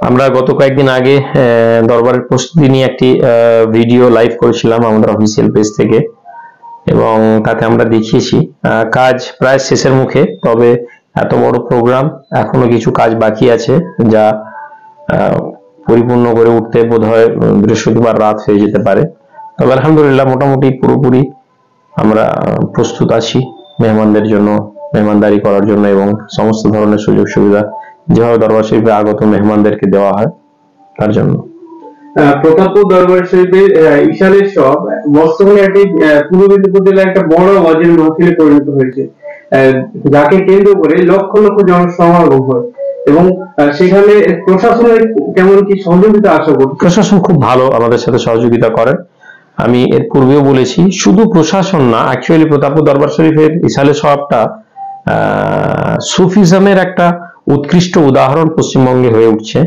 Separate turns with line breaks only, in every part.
আমরা গত কয়েকদিন আগে দরবারের প্রস্তুতি নিয়ে একটি ভিডিও লাইভ করেছিলাম আমাদের অফিসিয়াল পেজ থেকে, এবং তাতে আমরা দেখিয়েছি কাজ প্রায় শেষের মুখে। তবে এত বড় প্রোগ্রাম, এখনো কিছু কাজ বাকি আছে যা পরিপূর্ণ করে উঠতে বোধহয় বৃহস্পতিবার রাত হয়ে যেতে পারে। তবে আলহামদুলিল্লাহ মোটামুটি পুরোপুরি আমরা প্রস্তুত আছি মেহমানদের জন্য, মেহমানদারি করার জন্য, এবং সমস্ত ধরনের সুযোগ সুবিধা যেভাবে দরবার শরীফে আগত মেহমানদেরকে দেওয়া হয় তার জন্য।
প্রতাপপুর দরবার শরীফের ইশারের সব বর্তমানে একটি পূর্ব মেদিনীপুর জেলার একটা বড় ওয়াজির মাহফিলে পরিণত হয়েছে, যাকে কেন্দ্র করে লক্ষ লক্ষ জনসমাগম হয়, এবং সেখানে প্রশাসনের কেমন কি সহযোগিতা আশা করছে?
প্রশাসন খুব ভালো আমাদের সাথে সহযোগিতা করেন। আমি এর পূর্বেও বলেছি, শুধু প্রশাসন না, অ্যাকচুয়ালি প্রতাপপুর দরবার শরীফের ইসালে সওয়াবটা সুফিজমের একটা উৎকৃষ্ট উদাহরণ পশ্চিমবঙ্গে হয়ে উঠছে।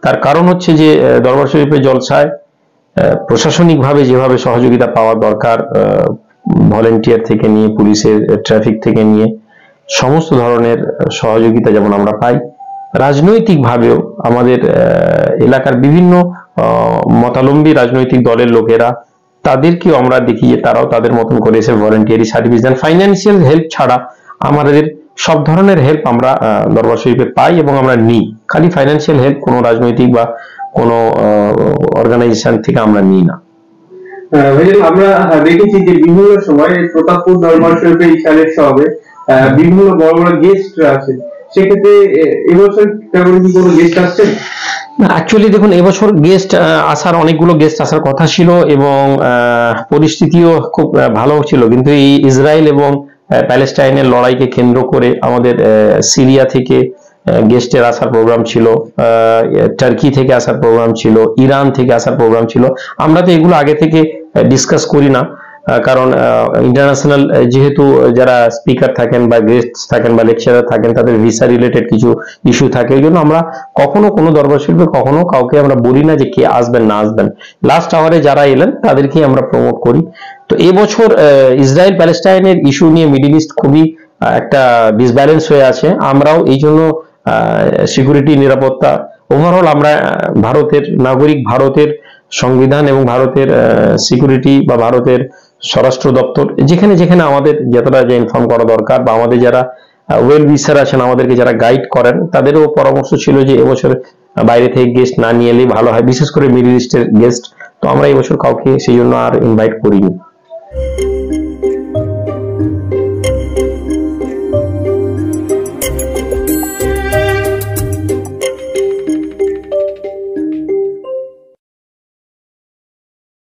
তার কারণ হচ্ছে যে দরবার শরীফের জলসায় প্রশাসনিকভাবে যেভাবে সহযোগিতা পাওয়া দরকার, ভলেন্টিয়ার থেকে নিয়ে পুলিশের, ট্রাফিক থেকে নিয়ে সমস্ত ধরনের সহযোগিতা যেমন আমরা পাই, রাজনৈতিকভাবেও আমাদের এলাকার বিভিন্ন মতালম্বী রাজনৈতিক দলের লোকেরা, তাদেরকেও আমরা দেখি যে তারাও তাদের মতন করে এসে ভলেন্টিয়ারি সার্ভিস দেন। ফাইন্যান্সিয়াল হেল্প ছাড়া আমাদের সব ধরনের হেল্প আমরা দরবার শরীফে পাই এবং আমরা নিই। খালি ফাইন্যান্সিয়াল হেল্প কোনো রাজনৈতিক বা কোনো অর্গানাইজেশন থেকে আমরা নিই না।
আমরা দেখেছি যে বিভিন্ন সময় প্রতাপপুর দরবার শরীফে ইশারের সবে বিভিন্ন বড় বড় গেস্ট আছে, সেক্ষেত্রে এবছর তেমন কি কোনো গেস্ট আসছেন?
অ্যাকচুয়ালি দেখুন, এবছর গেস্ট আসার, অনেকগুলো গেস্ট আসার কথা ছিল এবং পরিস্থিতিও খুব ভালো ছিল, কিন্তু এই ইসরায়েল এবং প্যালেস্টাইনের লড়াইকে কেন্দ্র করে আমাদের সিরিয়া থেকে গেস্টের আসার প্রোগ্রাম ছিল, টার্কি থেকে আসার প্রোগ্রাম ছিল, ইরান থেকে আসার প্রোগ্রাম ছিল। আমরা তো এগুলো আগে থেকে ডিসকাস করি না, কারণ ইন্টারন্যাশনাল যেহেতু যারা স্পিকার থাকেন বা গেস্ট থাকেন বা লেকচারার থাকেন, তাদের ভিসা রিলেটেড কিছু ইস্যু থাকে। এই জন্য আমরা কখনো কোনো দরবার শরীফে কখনো কাউকে আমরা বলি না যে কে আসবেন না আসবেন। লাস্ট আওয়ারে যারা এলেন তাদেরকেই আমরা প্রমোট করি। তো এবছর ইসরায়েল প্যালেস্টাইনের ইস্যু নিয়ে মিডল ইস্ট খুবই একটা ডিসব্যালেন্স হয়ে আছে। আমরাও এই জন্য সিকিউরিটি, নিরাপত্তা, ওভারঅল আমরা ভারতের নাগরিক, ভারতের সংবিধান এবং ভারতের সিকিউরিটি বা ভারতের স্বরাষ্ট্র দপ্তর যেখানে যেখানে আমাদের যতটা যে ইনফর্ম করা দরকার, বা আমাদের যারা ওয়েল উইসার আছেন, আমাদেরকে যারা গাইড করেন, তাদেরও পরামর্শ ছিল যে এবছর বাইরে থেকে গেস্ট না নিয়ে এলেই ভালো হয়, বিশেষ করে মিডল ইস্টের গেস্ট। তো আমরা এবছর কাউকে সেই জন্য আর ইনভাইট করিনি।